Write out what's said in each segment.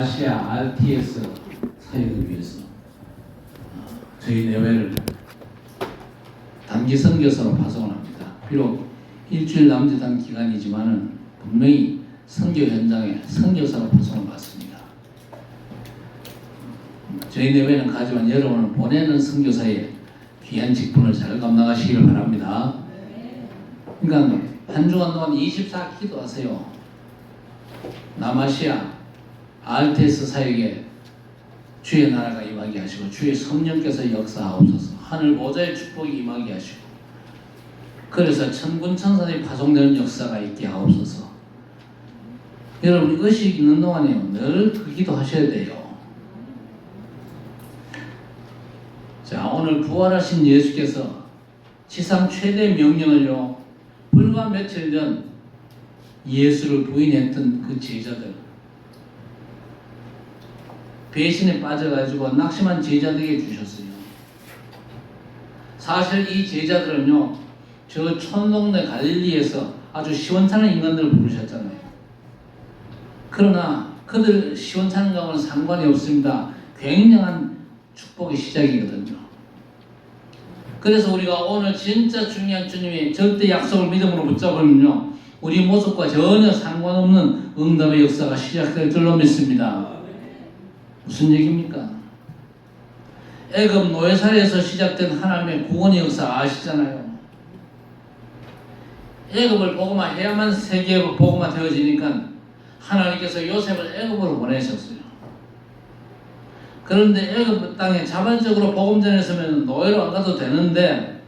아시아 RTS 사역을 위해서 저희 내외를 단기 선교사로 파송을 합니다. 비록 일주일 남짓한 기간이지만은 분명히 선교 현장에 선교사로 파송을 받습니다. 저희 내외는 가지만 여러분을 보내는 선교사의 귀한 직분을 잘 감당하시기를 바랍니다. 그러니까 한 주간 동안 24 기도하세요. 남아시아 RTS 사역에 주의 나라가 임하게 하시고 주의 성령께서 역사하옵소서. 하늘 보좌의 축복이 임하게 하시고 그래서 천군 천사들이 파송되는 역사가 있게 하옵소서. 여러분 의식 있는 동안에요 늘 그 기도하셔야 돼요. 자, 오늘 부활하신 예수께서 지상 최대 명령을요 불과 며칠 전 예수를 부인했던 그 제자들, 배신에 빠져가지고 낙심한 제자들에게 주셨어요. 사실 이 제자들은요 저 촌동네 갈릴리에서 아주 시원찮은 인간들을 부르셨잖아요. 그러나 그들 시원찮은 것과는 상관이 없습니다. 굉장한 축복의 시작이거든요. 그래서 우리가 오늘 진짜 중요한 주님의 절대 약속을 믿음으로 붙잡으면요 우리 모습과 전혀 상관없는 응답의 역사가 시작될 줄로 믿습니다. 무슨 얘기입니까? 애굽 노예살에서 시작된 하나님의 구원의 역사 아시잖아요. 애굽을 복음화 해야만 세계가 복음화 되어지니까 하나님께서 요셉을 애굽으로 보내셨어요. 그런데 애굽 땅에 자발적으로 복음 전했으면 노예로 안 가도 되는데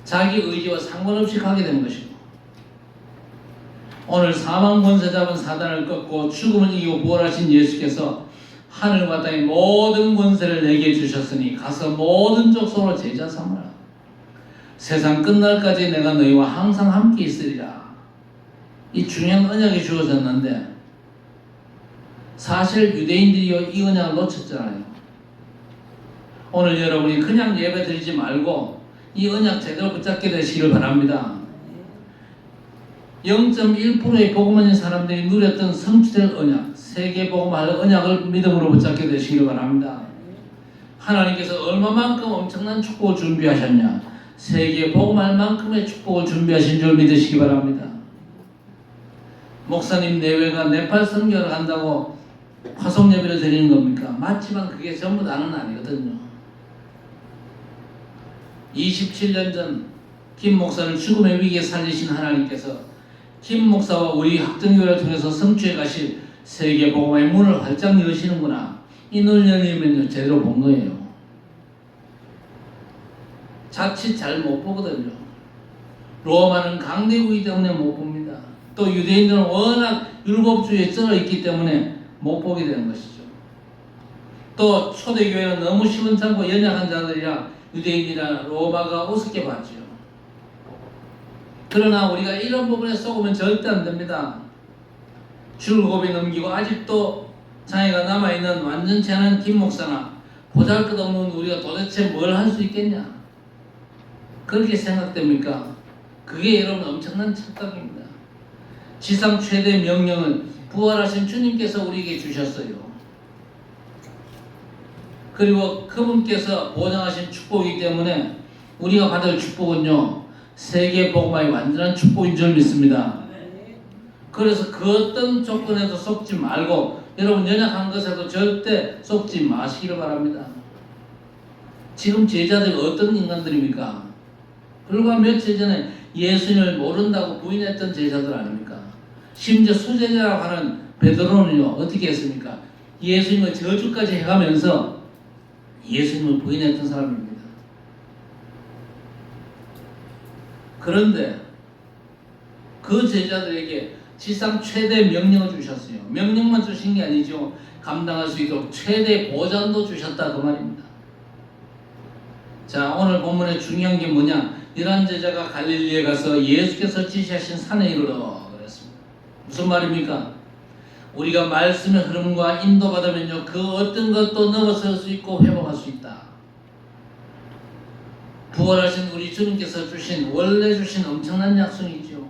자기 의지와 상관없이 가게 된 것이고, 오늘 사망 권세 잡은 사단을 꺾고 죽음을 이기고 부활하신 예수께서 하늘과 땅의 모든 권세를 내게 주셨으니 가서 모든 족속으로 제자 삼으라. 세상 끝날까지 내가 너희와 항상 함께 있으리라. 이 중요한 언약이 주어졌는데 사실 유대인들이 이 언약을 놓쳤잖아요. 오늘 여러분이 그냥 예배 드리지 말고 이 언약 제대로 붙잡게 되시기를 바랍니다. 0.1%의 복음인 사람들이 누렸던 성취될 언약, 세계 복음할 언약을 믿음으로 붙잡게 되시기를 바랍니다. 하나님께서 얼마만큼 엄청난 축복을 준비하셨냐, 세계 복음할 만큼의 축복을 준비하신 줄 믿으시기 바랍니다. 목사님 내외가 네팔 선교를 한다고 화성 예배를 드리는 겁니까? 맞지만 그게 전부 다는 아니거든요. 27년 전 김 목사를 죽음의 위기에 살리신 하나님께서 김 목사와 우리 학정교회를 통해서 성취해 가실 세계 복음의 문을 활짝 여시는구나. 이 눈을 열리면 제대로 본 거예요. 자칫 잘 못 보거든요. 로마는 강대국이기 때문에 못 봅니다. 또 유대인들은 워낙 율법주의에 쩔어 있기 때문에 못 보게 되는 것이죠. 또 초대교회는 너무 시원찮고 연약한 자들이라 유대인이나 로마가 우습게 봤죠. 그러나 우리가 이런 부분에 속으면 절대 안 됩니다. 줄곱이 넘기고 아직도 장애가 남아있는 완전치 않은 김 목사나 보잘것없는 우리가 도대체 뭘 할 수 있겠냐? 그렇게 생각됩니까? 그게 여러분 엄청난 착각입니다. 지상 최대 명령은 부활하신 주님께서 우리에게 주셨어요. 그리고 그분께서 보장하신 축복이기 때문에 우리가 받을 축복은요 세계 복음화의 완전한 축복인 줄 믿습니다. 그래서 그 어떤 조건에도 속지 말고 여러분 연약한 것에도 절대 속지 마시기를 바랍니다. 지금 제자들이 어떤 인간들입니까? 불과 며칠 전에 예수님을 모른다고 부인했던 제자들 아닙니까? 심지어 수제자라고 하는 베드로는요 어떻게 했습니까? 예수님의 저주까지 해가면서 예수님을 부인했던 사람입니다. 그런데 그 제자들에게 지상 최대 명령을 주셨어요. 명령만 주신 게 아니죠. 감당할 수 있도록 최대 보장도 주셨다 그 말입니다. 자, 오늘 본문의 중요한 게 뭐냐? 11 제자가 갈릴리에 가서 예수께서 지시하신 산에 이르러 그랬습니다. 무슨 말입니까? 우리가 말씀의 흐름과 인도받으면요 그 어떤 것도 넘어설 수 있고 회복할 수 있다. 부활하신 우리 주님께서 주신 원래 주신 엄청난 약속이죠.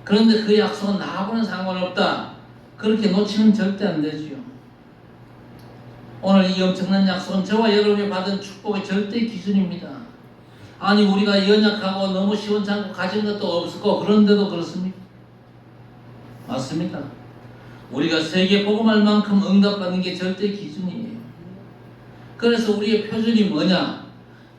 그런데 그 약속은 나하고는 상관없다. 그렇게 놓치면 절대 안 되지요. 오늘 이 엄청난 약속은 저와 여러분이 받은 축복의 절대 기준입니다. 아니 우리가 연약하고 너무 시원찮고 가진 것도 없었고 그런데도 그렇습니까? 맞습니다. 우리가 세계 복음할 만큼 응답받는 게 절대 기준이에요. 그래서 우리의 표준이 뭐냐?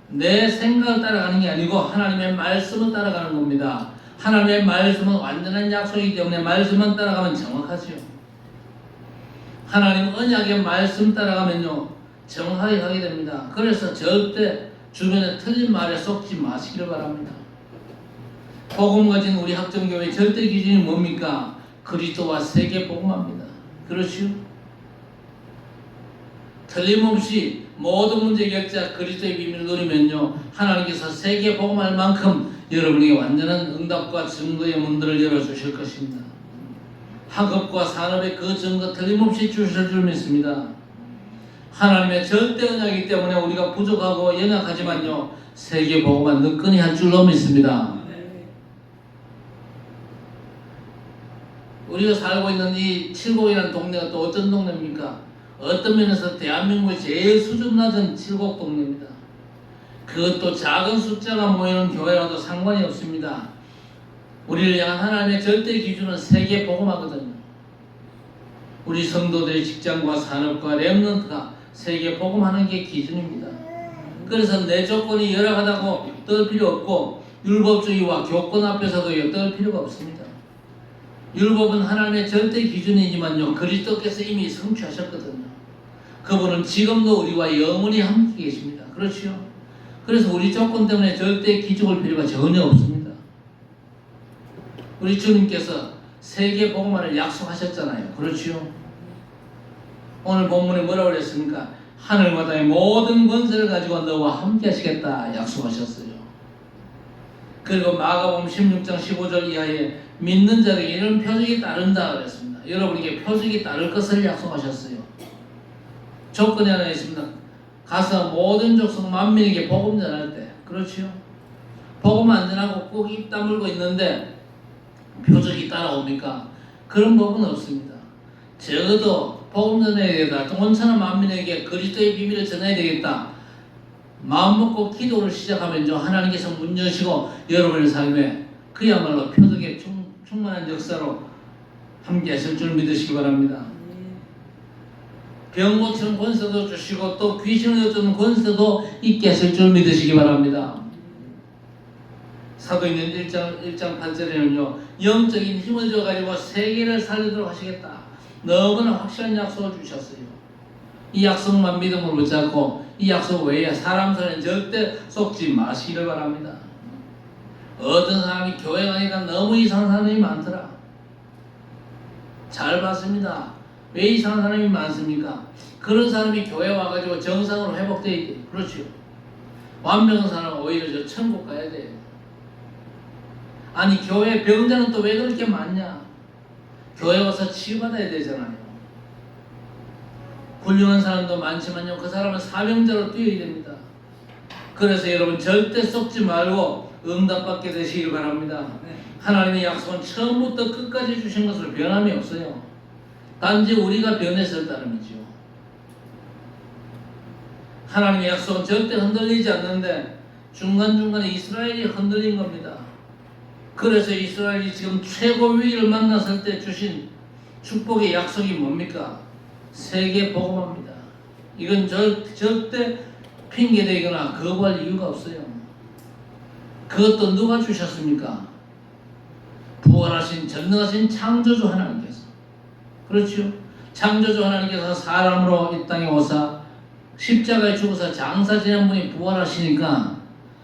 내 생각을 따라가는 게 아니고 하나님의 말씀을 따라가는 겁니다. 하나님의 말씀은 완전한 약속이기 때문에 말씀만 따라가면 정확하지요. 하나님 언약의 말씀 따라가면요 정확하게 가게 됩니다. 그래서 절대 주변에 틀린 말에 속지 마시기를 바랍니다. 복음 가진 우리 학정교회 절대 기준이 뭡니까? 그리스도와 세계 복음합니다. 그렇지요? 틀림없이 모든 문제 결자 그리스도의 비밀을 누리면요 하나님께서 세계 복음할 만큼 여러분에게 완전한 응답과 증거의 문들을 열어주실 것입니다. 학업과 산업의 그 증거 틀림없이 주실 줄 믿습니다. 하나님의 절대 언약이기 때문에 우리가 부족하고 연약하지만요 세계 복음만 느끼니 할 줄로 믿습니다. 우리가 살고 있는 이 칠곡이라는 동네가 또 어떤 동네입니까? 어떤 면에서 대한민국의 제일 수준 낮은 칠곡 동네입니다. 그것도 작은 숫자가 모이는 교회라도 상관이 없습니다. 우리를 향한 하나님의 절대 기준은 세계 복음하거든요. 우리 성도들의 직장과 산업과 렘넌트가 세계 복음하는 게 기준입니다. 그래서 내 조건이 열악하다고 떨 필요 없고 율법주의와 교권 앞에서도 떨 필요가 없습니다. 율법은 하나님의 절대 기준이지만요 그리스도께서 이미 성취하셨거든요. 그분은 지금도 우리와 영원히 함께 계십니다. 그렇죠? 그래서 우리 조건 때문에 절대 기죽을 필요가 전혀 없습니다. 우리 주님께서 세계 복음화를 약속하셨잖아요. 그렇죠? 오늘 본문에 뭐라고 그랬습니까? 하늘마다의 모든 권세를 가지고 너와 함께 하시겠다 약속하셨어요. 그리고 마가복음 16장 15절 이하에 믿는 자에게 이런 표적이 따른다 그랬습니다. 여러분에게 표적이 따를 것을 약속하셨어요. 조건이 하나 있습니다. 가서 모든 족속 만민에게 복음 전할 때, 그렇죠? 복음 안 전하고 꼭 입 다물고 있는데 표적이 따라옵니까? 그런 법은 없습니다. 적어도 복음 전해야 되겠다. 온천한 만민에게 그리스도의 비밀을 전해야 되겠다. 마음 먹고 기도를 시작하면요 하나님께서 문 여시고 여러분의 삶에 그야말로 표적의 충만한 역사로 함께 하실 줄 믿으시기 바랍니다. 병 고치는 권세도 주시고 또 귀신을 여주는 권세도 있게 하실 줄 믿으시기 바랍니다. 사도행전 1장 8절에는요 영적인 힘을 줘가지고 세계를 살리도록 하시겠다. 너무나 확실한 약속을 주셨어요. 이 약속만 믿음으로 붙잡고 이 약속 외에 사람 손에 절대 속지 마시기를 바랍니다. 어떤 사람이 교회 가니까 너무 이상한 사람이 많더라. 잘 봤습니다. 왜 이상한 사람이 많습니까? 그런 사람이 교회 와가지고 정상으로 회복돼야 돼요. 그렇죠? 완벽한 사람은 오히려 저 천국 가야 돼요. 아니 교회 병자는 또 왜 그렇게 많냐? 교회 와서 치유받아야 되잖아요. 훌륭한 사람도 많지만요 그 사람은 사명자로 뛰어야 됩니다. 그래서 여러분 절대 속지 말고 응답받게 되시길 바랍니다. 하나님의 약속은 처음부터 끝까지 주신 것으로 변함이 없어요. 단지 우리가 변했을 따름이죠. 하나님의 약속은 절대 흔들리지 않는데 중간중간에 이스라엘이 흔들린 겁니다. 그래서 이스라엘이 지금 최고 위기를 만났을 때 주신 축복의 약속이 뭡니까? 세계 복음합니다. 이건 절대 핑계대거나 거부할 이유가 없어요. 그것도 누가 주셨습니까? 부활하신 전능하신 창조주 하나님께서. 그렇죠? 창조주 하나님께서 사람으로 이 땅에 오사 십자가에 죽어서 장사 지낸 분이 부활하시니까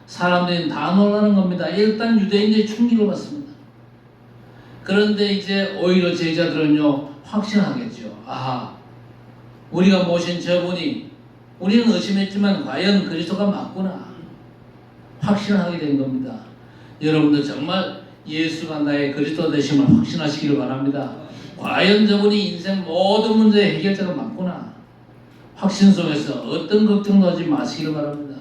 사람들이 다 놀라는 겁니다. 일단 유대인들이 충격을 받습니다. 그런데 이제 오히려 제자들은요 확신하겠죠. 아하, 우리가 모신 저분이 우리는 의심했지만 과연 그리스도가 맞구나 확신하게 된 겁니다. 여러분도 정말 예수가 나의 그리스도 되심을 확신하시기를 바랍니다. 과연 저분이 인생 모든 문제의 해결자가 맞구나 확신 속에서 어떤 걱정도 하지 마시기를 바랍니다.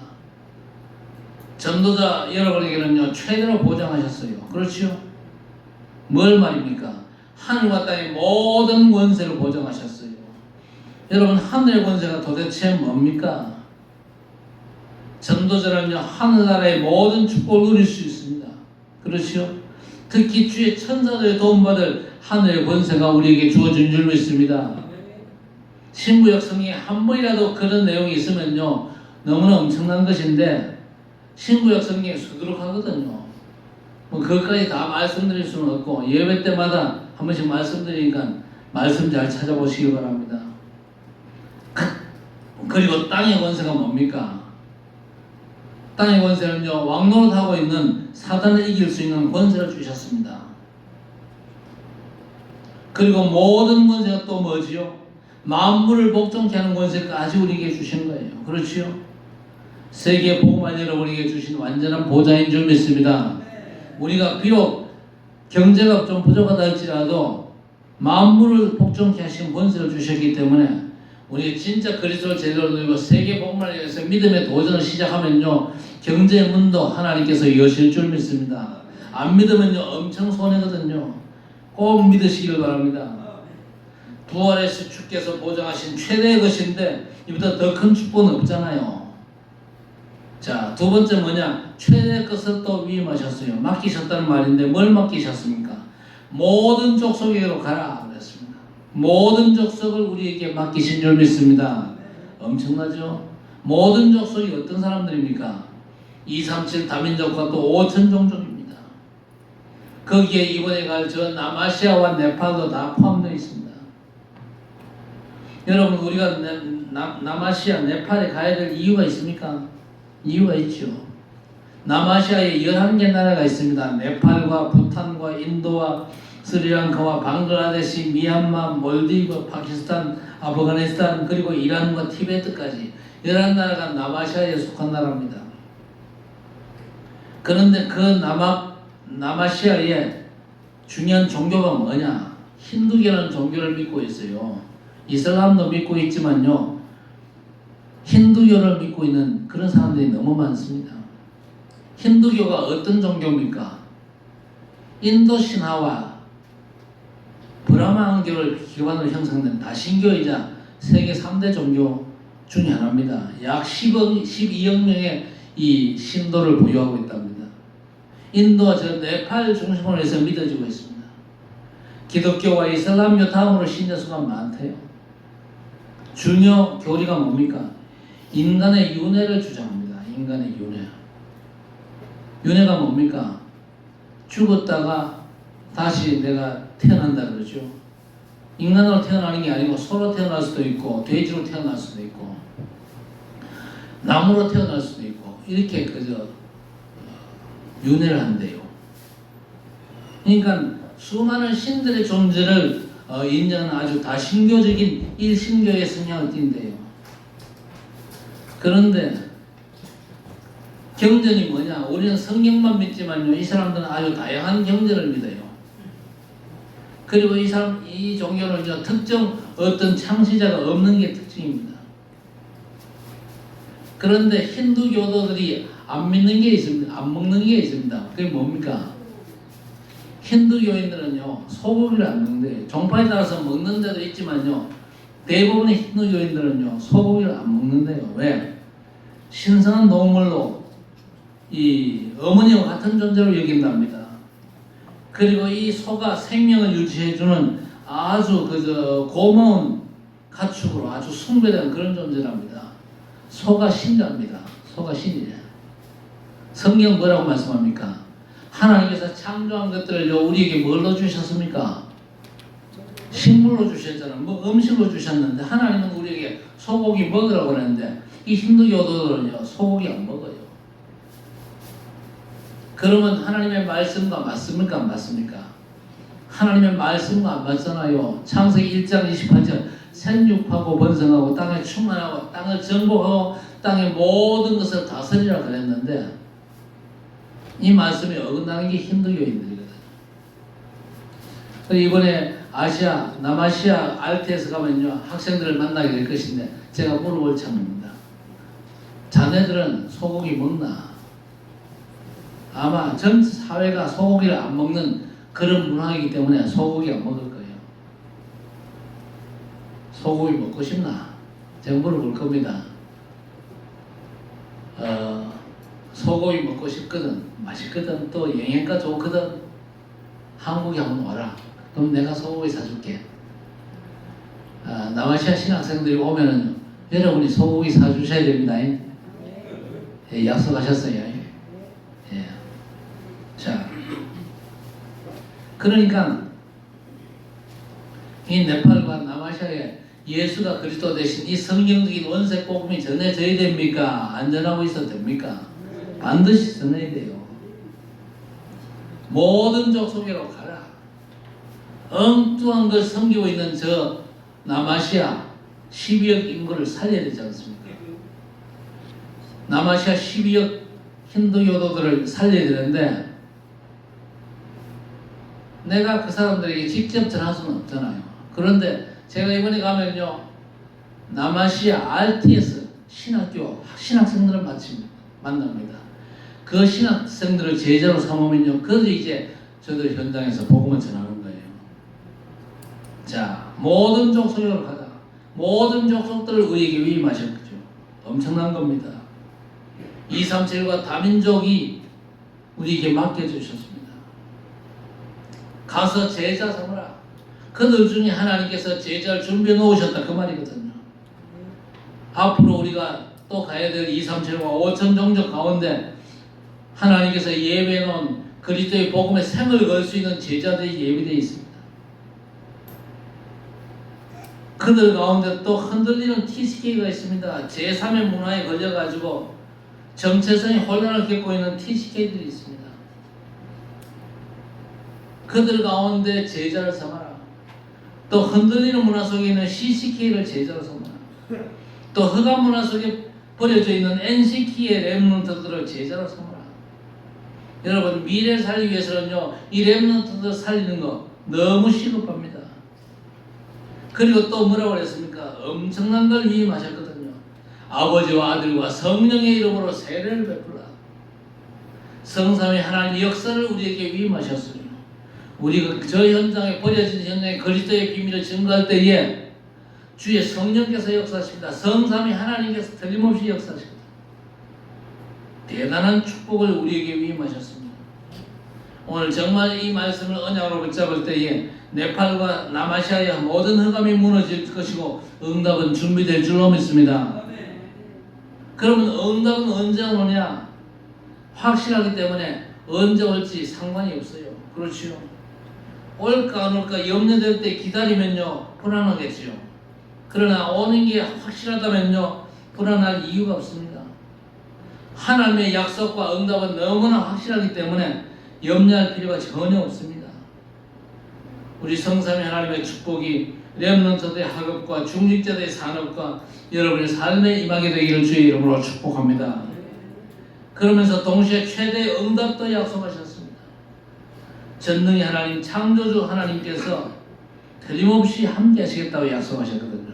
전도자 여러분에게는요 최대로 보장하셨어요. 그렇죠? 뭘 말입니까? 하늘과 땅의 모든 권세를 보정하셨어요. 여러분, 하늘의 권세가 도대체 뭡니까? 전도자는요, 하늘나라의 모든 축복을 누릴 수 있습니다. 그렇죠? 특히 주의 천사들의 도움받을 하늘의 권세가 우리에게 주어진 줄 믿습니다. 신구역 성경에 한 번이라도 그런 내용이 있으면요, 너무나 엄청난 것인데 신구역 성경이 수두룩하거든요. 뭐 그것까지 다 말씀드릴 수는 없고 예배 때마다 한 번씩 말씀드리니까 말씀 잘 찾아보시기 바랍니다. 그리고 땅의 권세가 뭡니까? 땅의 권세는요, 왕노릇하고 있는 사단을 이길 수 있는 권세를 주셨습니다. 그리고 모든 권세가 또 뭐지요? 만물을 복종케 하는 권세까지 우리에게 주신 거예요. 그렇지요? 세계 복음을 여러분에게 주신 완전한 보좌인 줄 믿습니다. 우리가 비록 경제가 좀 부족하다 할지라도 만물을 복종케 하신 권세를 주셨기 때문에 우리 진짜 그리스도를 제대로 누리고 세계 복음을 위해서 믿음의 도전을 시작하면요, 경제의 문도 하나님께서 여실 줄 믿습니다. 안 믿으면요, 엄청 손해거든요. 꼭 믿으시길 바랍니다. 부활에서 주께서 보장하신 최대의 것인데 이보다 더 큰 축복은 없잖아요. 자, 두 번째 뭐냐? 최대의 것을 또 위임하셨어요. 맡기셨다는 말인데 뭘 맡기셨습니까? 모든 족속에게로 가라 그랬습니다. 모든 족속을 우리에게 맡기신 줄 믿습니다. 엄청나죠? 모든 족속이 어떤 사람들입니까? 237 다민족과 또 5천 종족입니다. 거기에 이번에 갈 저 남아시아와 네팔도 다 포함되어 있습니다. 여러분, 우리가 남아시아 네팔에 가야 될 이유가 있습니까? 이유가 있죠. 남아시아에 11개 나라가 있습니다. 네팔과 부탄과 인도와 스리랑카와 방글라데시, 미얀마, 몰디브, 파키스탄, 아프가니스탄, 그리고 이란과 티베트까지 11나라가 남아시아에 속한 나라입니다. 그런데 그 남아시아에 중요한 종교가 뭐냐? 힌두교라는 종교를 믿고 있어요. 이슬람도 믿고 있지만요, 힌두교를 믿고 있는 그런 사람들이 너무 많습니다. 힌두교가 어떤 종교입니까? 인도 신화와 브라마교를 기반으로 형성된 다신교이자 세계 3대 종교 중에 하나입니다. 약 12억 명의 이 신도를 보유하고 있답니다. 인도와 저 네팔 중심으로 해서 믿어지고 있습니다. 기독교와 이슬람교 다음으로 신자 수가 많대요. 중요 교리가 뭡니까? 인간의 윤회를 주장합니다. 인간의 윤회. 윤회가 뭡니까? 죽었다가 다시 내가 태어난다 그러죠. 인간으로 태어나는 게 아니고 소로 태어날 수도 있고 돼지로 태어날 수도 있고 나무로 태어날 수도 있고 이렇게 그저 윤회를 한대요. 그러니까 수많은 신들의 존재를 인정하는 아주 다신교적인 일신교의 성향을 띈대요. 그런데 경전이 뭐냐? 우리는 성경만 믿지만요, 이 사람들은 아주 다양한 경전을 믿어요. 그리고 이 종교는 특정 어떤 창시자가 없는 게 특징입니다. 그런데 힌두교도들이 안 믿는 게 있습니다. 안 먹는 게 있습니다. 그게 뭡니까? 힌두교인들은요, 소고기를 안 먹는데요. 종파에 따라서 먹는 데도 있지만요, 대부분의 힌두교인들은요, 소고기를 안 먹는데요. 왜? 신성한 동물로 이 어머니와 같은 존재로 여긴답니다. 그리고 이 소가 생명을 유지해주는 아주 고마운 가축으로 아주 숭배되는 그런 존재랍니다. 소가 신자입니다. 소가 신이래. 성경 뭐라고 말씀합니까? 하나님께서 창조한 것들을 우리에게 뭘로 주셨습니까? 식물로 주셨잖아요. 뭐 음식으로 주셨는데 하나님은 우리에게 소고기 먹으라고 그랬는데 이 힌두교도들은요, 소고기 안 먹어요. 그러면 하나님의 말씀과 맞습니까? 안 맞습니까? 하나님의 말씀과 안 맞잖아요. 창세기 1장 28절 생육하고 번성하고 땅에 충만하고 땅을 정복하고 땅의 모든 것을 다스리라 그랬는데 이 말씀에 어긋나는 게 힌두교인들이거든요. 이번에 남아시아 알테에서 가면요, 학생들을 만나게 될 것인데 제가 물어볼 참입니다. 자네들은 소고기 먹나? 아마 전 사회가 소고기를 안 먹는 그런 문화이기 때문에 소고기 안 먹을 거예요. 소고기 먹고 싶나? 제가 물어볼 겁니다. 소고기 먹고 싶거든. 맛있거든. 또 영양가 좋거든. 한국에 한번 와라. 그럼 내가 소고기 사줄게. 남아시아 신학생들이 오면은 여러분이 소고기 사주셔야 됩니다. 예, 약속하셨어요. 예. 자, 그러니까 이 네팔과 남아시아에 예수가 그리스도 대신 이 성경적인 원색 복음이 전해져야 됩니까? 안 전하고 있어도 됩니까? 반드시 전해야 돼요. 모든 족속으로 가라. 엉뚱한 걸 섬기고 있는 저 남아시아 12억 인구를 살려야 되지 않습니까? 남아시아 12억 힌두교도들을 살려야 되는데 내가 그 사람들에게 직접 전할 수는 없잖아요. 그런데 제가 이번에 가면요, 남아시아 RTS 신학교 신학생들을 마침 만납니다. 그 신학생들을 제자로 삼으면요, 그들이 이제 저들 현장에서 복음을 전하는 거예요. 자, 모든 족속으로 가자. 모든 족속들을 우리에게 위임하셨죠. 엄청난 겁니다. 237과 다민족이 우리에게 맡겨주셨습니다. 가서 제자 삼으라. 그들 중에 하나님께서 제자를 준비해 놓으셨다 그 말이거든요. 앞으로 우리가 또 가야 될 237과 5천 종족 가운데 하나님께서 예배해 놓은 그리스도의 복음에 생을 걸 수 있는 제자들이 예비되어 있습니다. 그들 가운데 또 흔들리는 TCK가 있습니다. 제3의 문화에 걸려가지고 정체성의 혼란을 겪고 있는 TCK들이 있습니다. 그들 가운데 제자를 삼아라. 또 흔들리는 문화 속에 있는 CCK를 제자로 삼아라. 또 흑암 문화 속에 버려져 있는 NCK의 랩런트들을 제자로 삼아라. 여러분, 미래를 살리기 위해서는요, 이 랩런트들 살리는 거 너무 시급합니다. 그리고 또 뭐라고 그랬습니까? 엄청난 걸 위임하셨거든요. 아버지와 아들과 성령의 이름으로 세례를 베풀라. 성삼위 하나님의 역사를 우리에게 위임하셨어요. 우리가 저 현장에 버려진 현장에 그리스도의 비밀을 증거할 때에 주의 성령께서 역사하십니다. 성삼위 하나님께서 틀림없이 역사하십니다. 대단한 축복을 우리에게 위임하셨습니다. 오늘 정말 이 말씀을 언약으로 붙잡을 때에 네팔과 남아시아의 모든 흑암이 무너질 것이고 응답은 준비될 줄로 믿습니다. 그러면 응답은 언제 오느냐? 확실하기 때문에 언제 올지 상관이 없어요. 그렇지요. 올까 안 올까 염려될 때 기다리면요 불안하겠지요. 그러나 오는 게 확실하다면요 불안할 이유가 없습니다. 하나님의 약속과 응답은 너무나 확실하기 때문에 염려할 필요가 전혀 없습니다. 우리 성삼위 하나님의 축복이 렘넌트들의 학업과 중직자들의 산업과 여러분의 삶에 임하게 되기를 주의 이름으로 축복합니다. 그러면서 동시에 최대의 응답도 약속하셨습니다. 전능의 하나님, 창조주 하나님께서 틀림없이 함께 하시겠다고 약속하셨거든요.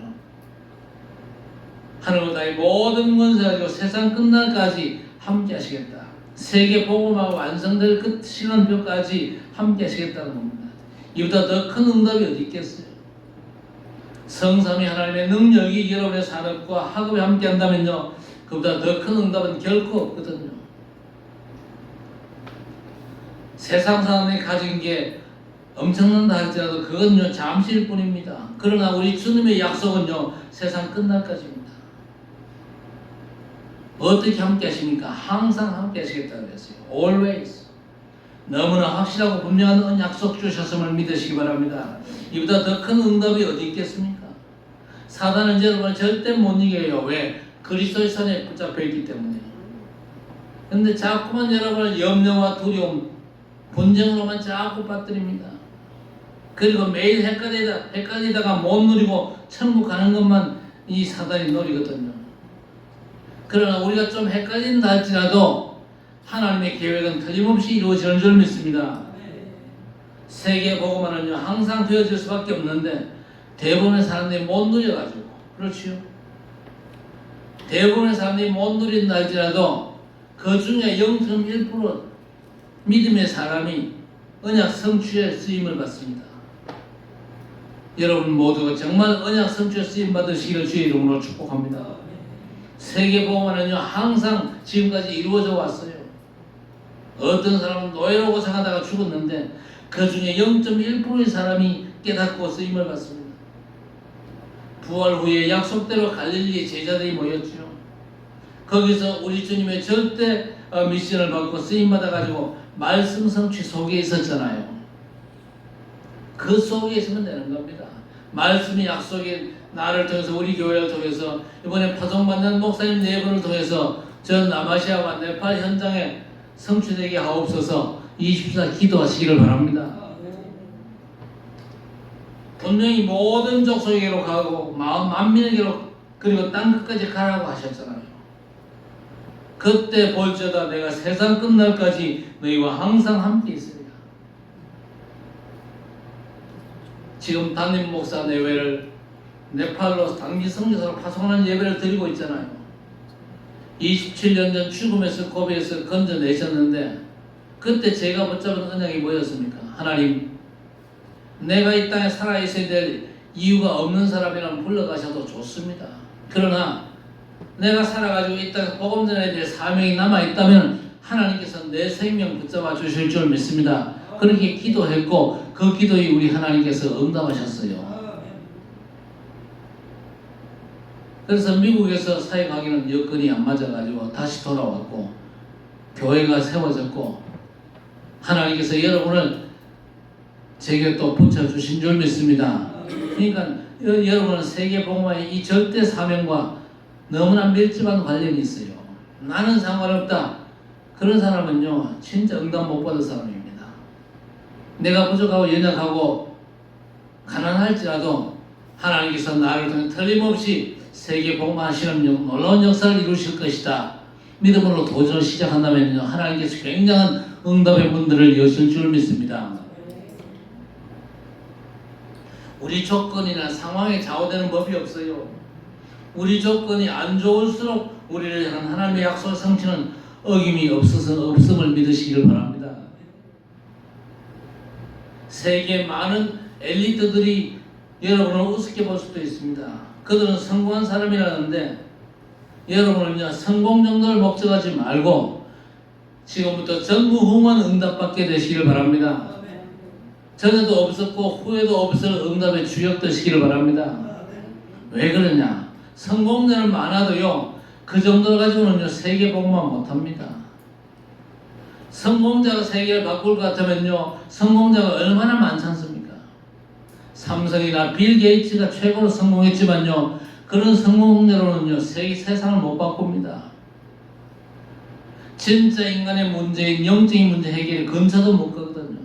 하늘과 땅의 모든 권세 가지고 세상 끝날까지 함께 하시겠다. 세계 복음화가 완성될 끝 시간표까지 함께 하시겠다는 겁니다. 이보다 더 큰 응답이 어디 있겠어요? 성삼위 하나님의 능력이 여러분의 산업과 학업에 함께 한다면요 그보다 더 큰 응답은 결코 없거든요. 세상 사람이 가진 게 엄청난다 할지라도 그건요 잠시일 뿐입니다. 그러나 우리 주님의 약속은요 세상 끝날까지입니다. 어떻게 함께 하십니까? 항상 함께 하시겠다고 그랬어요. Always. 너무나 확실하고 분명한 약속 주셨음을 믿으시기 바랍니다. 이보다 더 큰 응답이 어디 있겠습니까? 사단은 여러분을 절대 못 이겨요. 왜? 그리스도의 손에 붙잡혀 있기 때문에. 그런데 자꾸만 여러분을 염려와 두려움, 분쟁으로만 자꾸 빠뜨립니다. 그리고 매일 헷갈리다가 못 누리고 천국 가는 것만 이 사단이 노리거든요. 그러나 우리가 좀 헷갈린다 할지라도 하나님의 계획은 틀림없이 이루어지는 줄 믿습니다. 세계 복음화는요 항상 되어질 수밖에 없는데 대부분의 사람들이 못 누려가지고 그렇지요. 대부분의 사람들이 못 누린다 할지라도 그 중에 0.1% 믿음의 사람이 언약 성취에 쓰임을 받습니다. 여러분 모두가 정말 언약 성취에 쓰임 받으시기를 주의 이름으로 축복합니다. 세계복음화는요 항상 지금까지 이루어져 왔어요. 어떤 사람은 노예로 고생하다가 죽었는데 그 중에 0.1%의 사람이 깨닫고 쓰임을 받습니다. 부활 후에 약속대로 갈릴리의 제자들이 모였죠. 거기서 우리 주님의 절대 미션을 받고 쓰임 받아가지고 말씀 성취 속에 있었잖아요. 그 속에 있으면 되는 겁니다. 말씀이 약속이 나를 통해서 우리 교회를 통해서 이번에 파송받는 목사님 4분을 통해서 전 남아시아와 네팔 현장에 성취되게 하옵소서 24 기도하시기를 바랍니다. 분명히 모든 족속에게로 가고 만민에게로 그리고 땅끝까지 가라고 하셨잖아요. 그때 볼지어다 내가 세상 끝날까지 너희와 항상 함께 있으리라. 지금 담임 목사 내외를 네팔로 단기 선교사로 파송하는 예배를 드리고 있잖아요. 27년 전 죽음에서 고비에서 건져내셨는데 그때 제가 붙잡은 언약이 뭐였습니까? 하나님, 내가 이 땅에 살아있어야 될 이유가 없는 사람이라면 불러가셔도 좋습니다. 그러나 내가 살아가지고 이 땅에 복음 전해야 될 사명이 남아있다면 하나님께서 내 생명 붙잡아 주실 줄 믿습니다. 그렇게 기도했고 그 기도에 우리 하나님께서 응답하셨어요. 그래서 미국에서 사역하기는 여건이 안 맞아가지고 다시 돌아왔고 교회가 세워졌고 하나님께서 여러분을 제게 또 붙여주신 줄 믿습니다. 그러니까 여러분은 세계복음화의 이 절대 사명과 너무나 밀접한 관련이 있어요. 나는 상관없다. 그런 사람은요 진짜 응답 못 받은 사람입니다. 내가 부족하고 연약하고 가난할지라도 하나님께서 나를 통해 틀림없이 세계복음화하시는 놀라운 역사를 이루실 것이다. 믿음으로 도전을 시작한다면요 하나님께서 굉장한 응답의 문들을 여실 줄 믿습니다. 우리 조건이나 상황에 좌우되는 법이 없어요. 우리 조건이 안 좋을수록 우리를 향한 하나님의 약속 성취는 어김이 없음을 믿으시길 바랍니다. 세계 많은 엘리트들이 여러분을 우습게 볼 수도 있습니다. 그들은 성공한 사람이라는데 여러분은요 성공 정도를 목적하지 말고 지금부터 전무후무한 응답받게 되시길 바랍니다. 전에도 없었고 후에도 없을 응답의 주역 되시기를 바랍니다. 왜 그러냐? 성공자는 많아도요 그 정도를 가지고는요 세계복음화 못합니다. 성공자가 세계를 바꿀 것 같으면요 성공자가 얼마나 많지 않습니까? 삼성이나 빌 게이츠가 최고로 성공했지만요 그런 성공자로는요 세상을 못 바꿉니다. 진짜 인간의 문제인 영적인 문제 해결에 근처도 못 가거든요.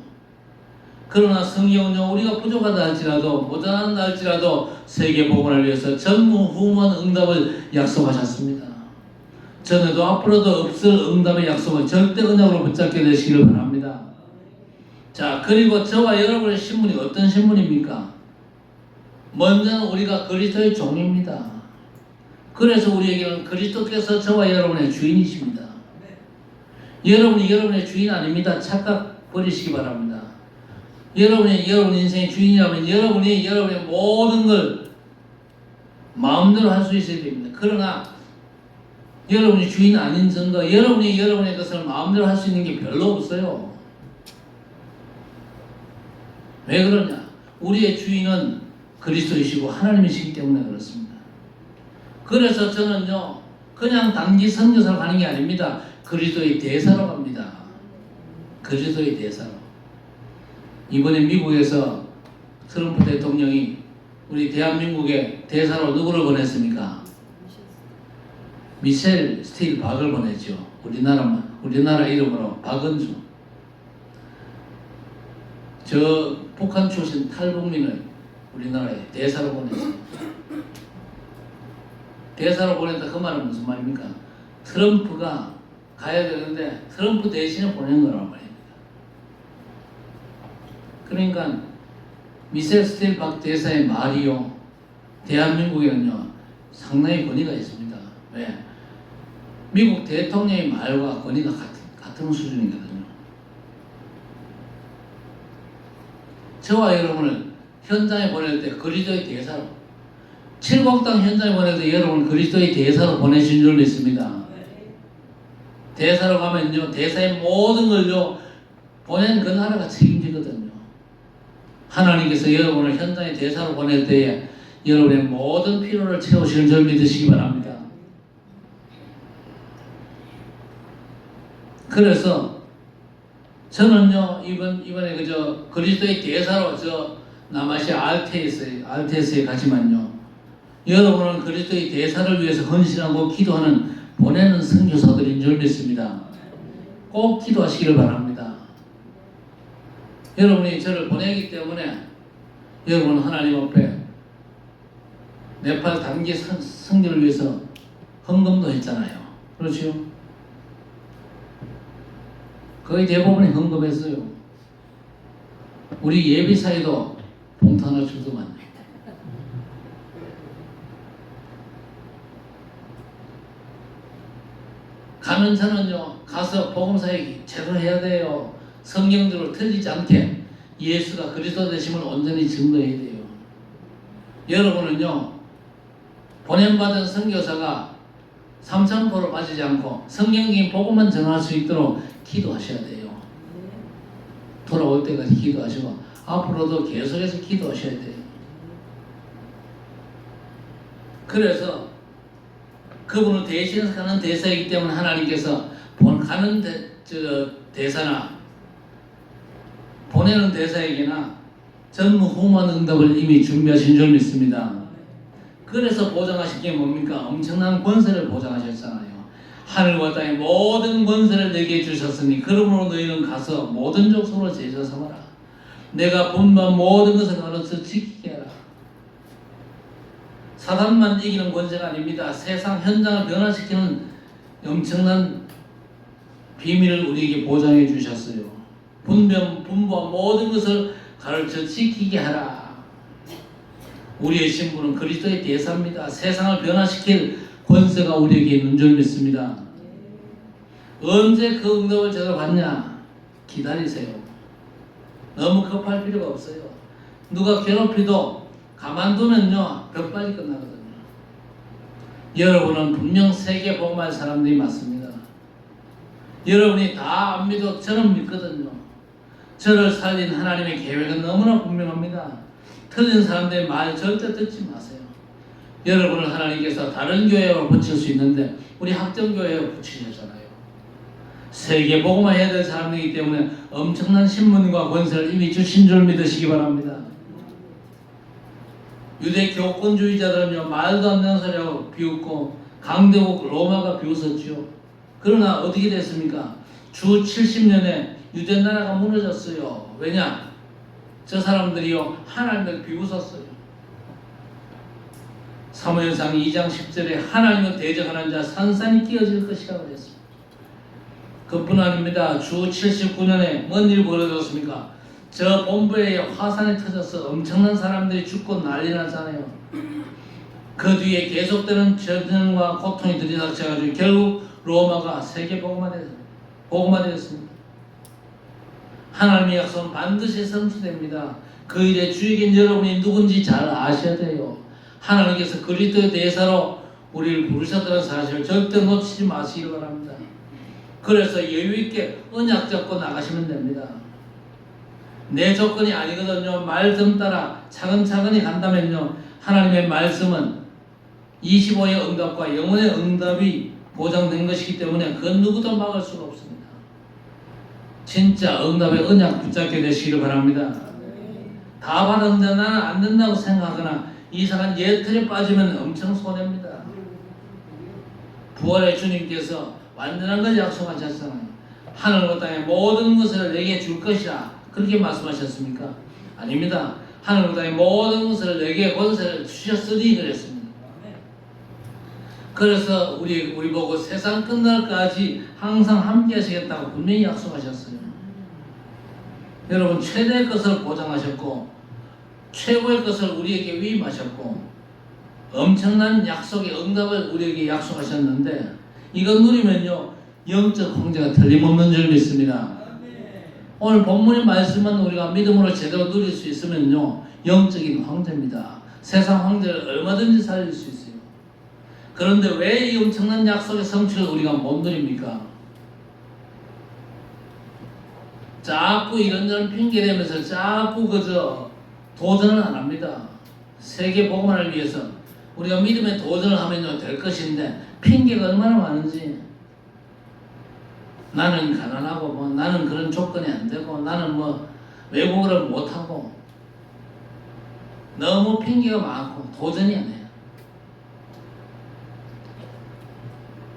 그러나 성경은요 우리가 부족하다 할지라도 모자란다 할지라도 세계복음을 위해서 전무후무한 응답을 약속하셨습니다. 전에도 앞으로도 없을 응답의 약속을 절대 언약으로 붙잡게 되시기를 바랍니다. 자, 그리고 저와 여러분의 신분이 어떤 신분입니까? 먼저는 우리가 그리스도의 종입니다. 그래서 우리에게는 그리스도께서 저와 여러분의 주인이십니다. 여러분이 여러분의 주인 아닙니다. 착각 버리시기 바랍니다. 여러분이 여러분 인생의 주인이라면 여러분이 여러분의 모든 걸 마음대로 할 수 있어야 됩니다. 그러나 여러분이 주인 아닌 증거, 여러분이 여러분의 것을 마음대로 할 수 있는 게 별로 없어요. 왜 그러냐? 우리의 주인은 그리스도이시고 하나님이시기 때문에 그렇습니다. 그래서 저는요 그냥 단기 선교사로 가는 게 아닙니다. 그리스도의 대사로 갑니다. 그리스도의 대사로. 이번에 미국에서 트럼프 대통령이 우리 대한민국의 대사로 누구를 보냈습니까? 미셸 스틸 박을 보냈죠. 우리나라 이름으로 박은주. 저 북한 출신 탈북민을 우리나라에 대사로 보냈어요. 대사로 보냈다 그 말은 무슨 말입니까? 트럼프가 가야 되는데 트럼프 대신에 보낸 거란 말입니다. 그러니까 미셸 스틸 박 대사의 말이요 대한민국에는요 상당히 권위가 있습니다. 왜? 미국 대통령의 말과 권위가 같은 수준이거든요. 저와 여러분을 현장에 보낼 때 그리스도의 대사로, 칠곡당 현장에 보낼 때 여러분을 그리스도의 대사로 보내신 줄 믿습니다. 대사로 가면요, 대사의 모든 걸요 보낸 그 나라가 책임지거든요. 하나님께서 여러분을 현장에 대사로 보낼 때에 여러분의 모든 필요를 채우시는 줄 믿으시기 바랍니다. 그래서 저는요 이번에 그저 그리스도의 대사로 저 남아시아 알테스에 가지만요, 여러분은 그리스도의 대사를 위해서 헌신하고 기도하는 보내는 선교사들인 줄 믿습니다. 꼭 기도하시기를 바랍니다. 여러분이 저를 보내기 때문에 여러분은 하나님 앞에 네팔 단기 선교를 위해서 헌금도 했잖아요. 그렇죠? 거의 대부분이 헌금했어요. 우리 예비사에도 봉투 하나 주더만요. 가는 자는요, 가서 복음사역 제대로 해야 돼요. 성경대로 틀리지 않게 예수가 그리스도 되심을 온전히 증거해야 돼요. 여러분은요, 보냄받은 선교사가 삼천포로 빠지지 않고 성경적인 복음만 전할 수 있도록 기도하셔야 돼요. 돌아올 때까지 기도하시고 앞으로도 계속해서 기도하셔야 돼요. 그래서 그분을 대신해서 가는 대사이기 때문에 하나님께서 가는 대사나 보내는 대사에게나 전무후무한 응답을 이미 준비하신 줄 믿습니다. 그래서 보장하신 게 뭡니까? 엄청난 권세를 보장하셨잖아요. 하늘과 땅의 모든 권세를 내게 주셨으니 그러므로 너희는 가서 모든 족속으로 제자 삼아라. 내가 분부한 모든 것을 가르쳐 지키게 하라. 사단만 이기는 권세가 아닙니다. 세상 현장을 변화시키는 엄청난 비밀을 우리에게 보장해 주셨어요. 분부한 모든 것을 가르쳐 지키게 하라. 우리의 신분은 그리스도의 대사입니다. 세상을 변화시킬 권세가 우리에게 있는 줄 믿습니다. 언제 그 응답을 제대로 받냐? 기다리세요. 너무 급할 필요가 없어요. 누가 괴롭히도 가만두면요, 벽발이 끝나거든요. 여러분은 분명 세계 복음할 사람들이 맞습니다. 여러분이 다 안 믿어도 저는 믿거든요. 저를 살린 하나님의 계획은 너무나 분명합니다. 틀린 사람들의 말 절대 듣지 마세요. 여러분을 하나님께서 다른 교회로 붙일 수 있는데 우리 학정교회로 붙이셨잖아요. 세계 복음화 해야 될 사람이기 때문에 엄청난 신분과 권세를 이미 주신 줄 믿으시기 바랍니다. 유대 교권주의자들은요, 말도 안 되는 소리하고 비웃고 강대국 로마가 비웃었죠. 그러나 어떻게 됐습니까? 주 70년에 유대 나라가 무너졌어요. 왜냐? 저 사람들이요, 하나님을 비웃었어요. 사무엘상 2장 10절에 하나님을 대적하는 자 산산이 끼어질 것이라고 그랬습니다. 그뿐 아닙니다. 주 79년에 뭔 일이 벌어졌습니까? 저 본부에 화산이 터져서 엄청난 사람들이 죽고 난리 났잖아요. 그 뒤에 계속되는 전쟁과 고통이 들이닥쳐가지고 결국 로마가 세계 복음화되었습니다. 하나님의 약속은 반드시 성취됩니다. 그 일의 주역인 여러분이 누군지 잘 아셔야 돼요. 하나님께서 그리스도의 대사로 우리를 부르셨다는 사실을 절대 놓치지 마시기 바랍니다. 그래서 여유있게 언약 잡고 나가시면 됩니다. 내 조건이 아니거든요. 말씀 따라 차근차근히 간다면요, 하나님의 말씀은 25의 응답과 영혼의 응답이 보장된 것이기 때문에 그 누구도 막을 수가 없습니다. 진짜 응답의 언약 붙잡게 되시기를 바랍니다. 다 받았는데 나는 안 된다고 생각하거나 이상한 예틀에 빠지면 엄청 손해입니다. 부활의 주님께서 완전한 걸 약속하셨잖아요. 하늘과 땅의 모든 것을 내게 줄 것이라 그렇게 말씀하셨습니까? 아닙니다. 하늘과 땅의 모든 것을 내게 권세를 주셨으니 그랬습니다. 그래서 우리 보고 세상 끝날까지 항상 함께 하시겠다고 분명히 약속하셨어요. 여러분, 최대의 것을 보장하셨고 최고의 것을 우리에게 위임하셨고 엄청난 약속의 응답을 우리에게 약속하셨는데 이거 누리면요, 영적 황제가 틀림없는 줄 믿습니다. 오늘 본문의 말씀만 우리가 믿음으로 제대로 누릴 수 있으면요, 영적인 황제입니다. 세상 황제를 얼마든지 살릴 수 있어요. 그런데 왜 이 엄청난 약속의 성취를 우리가 못 누립니까? 자꾸 이런저런 핑계대면서 자꾸 그저 도전을 안 합니다. 세계 복음화를 위해서 우리가 믿음의 도전을 하면요 될 것인데 핑계가 얼마나 많은지. 나는 가난하고 뭐 나는 그런 조건이 안 되고 나는 뭐 외국어를 못하고 너무 핑계가 많고 도전이 안 해요.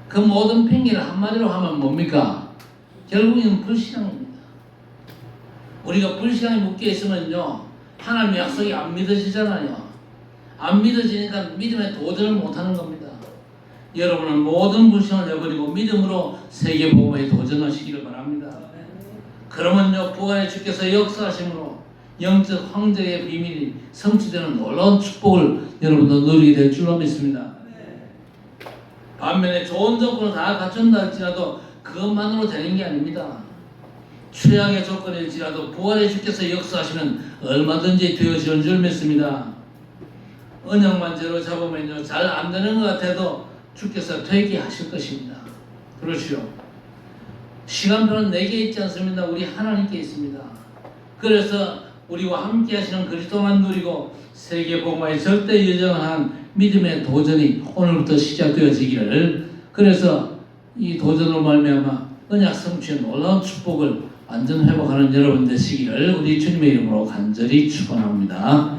그 모든 핑계를 한마디로 하면 뭡니까? 결국에는 불신앙입니다. 우리가 불신앙에 묶여 있으면요 하나님의 약속이 안 믿어지잖아요. 안 믿어지니까 믿음의 도전을 못하는 겁니다. 여러분은 모든 불신을 내버리고 믿음으로 세계복음에 도전하시기를 바랍니다. 그러면요 부활의 주께서 역사하심으로 영적 황제의 비밀이 성취되는 놀라운 축복을 여러분도 누리게 될 줄로 믿습니다. 반면에 좋은 조건을 다 갖춘다 할지라도 그것만으로 되는 게 아닙니다. 최악의 조건일지라도 부활의 주께서 역사하시면 얼마든지 되어지는 줄 믿습니다. 언약만 제로 잡으면요 잘 안 되는 것 같아도 주께서 되게 하실 것입니다. 그렇죠. 시간표는 내게 있지 않습니다. 우리 하나님께 있습니다. 그래서 우리와 함께 하시는 그리스도만 누리고 세계 복음화에 절대 여정한 믿음의 도전이 오늘부터 시작되어지기를, 그래서 이 도전으로 말미암아 언약 성취의 놀라운 축복을 완전 회복하는 여러분 되시기를 우리 주님의 이름으로 간절히 축원합니다.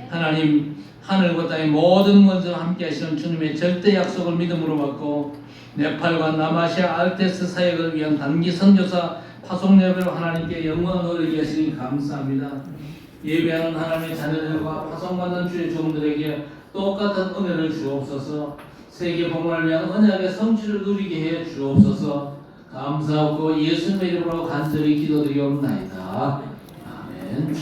하나님, 하늘과 땅의 모든 것을 함께 하시는 주님의 절대 약속을 믿음으로 받고 네팔과 남아시아 알테스 사역을 위한 단기 선교사 파송 예배로 하나님께 영광을 돌리게 하시니 감사합니다. 예배하는 하나님의 자녀들과 파송받는 주의 종들에게 똑같은 은혜를 주옵소서. 세계 복음을 위한 언약의 성취를 누리게 해 주옵소서. 감사하고 예수님의 이름으로 간절히 기도드리옵나이다. 아멘.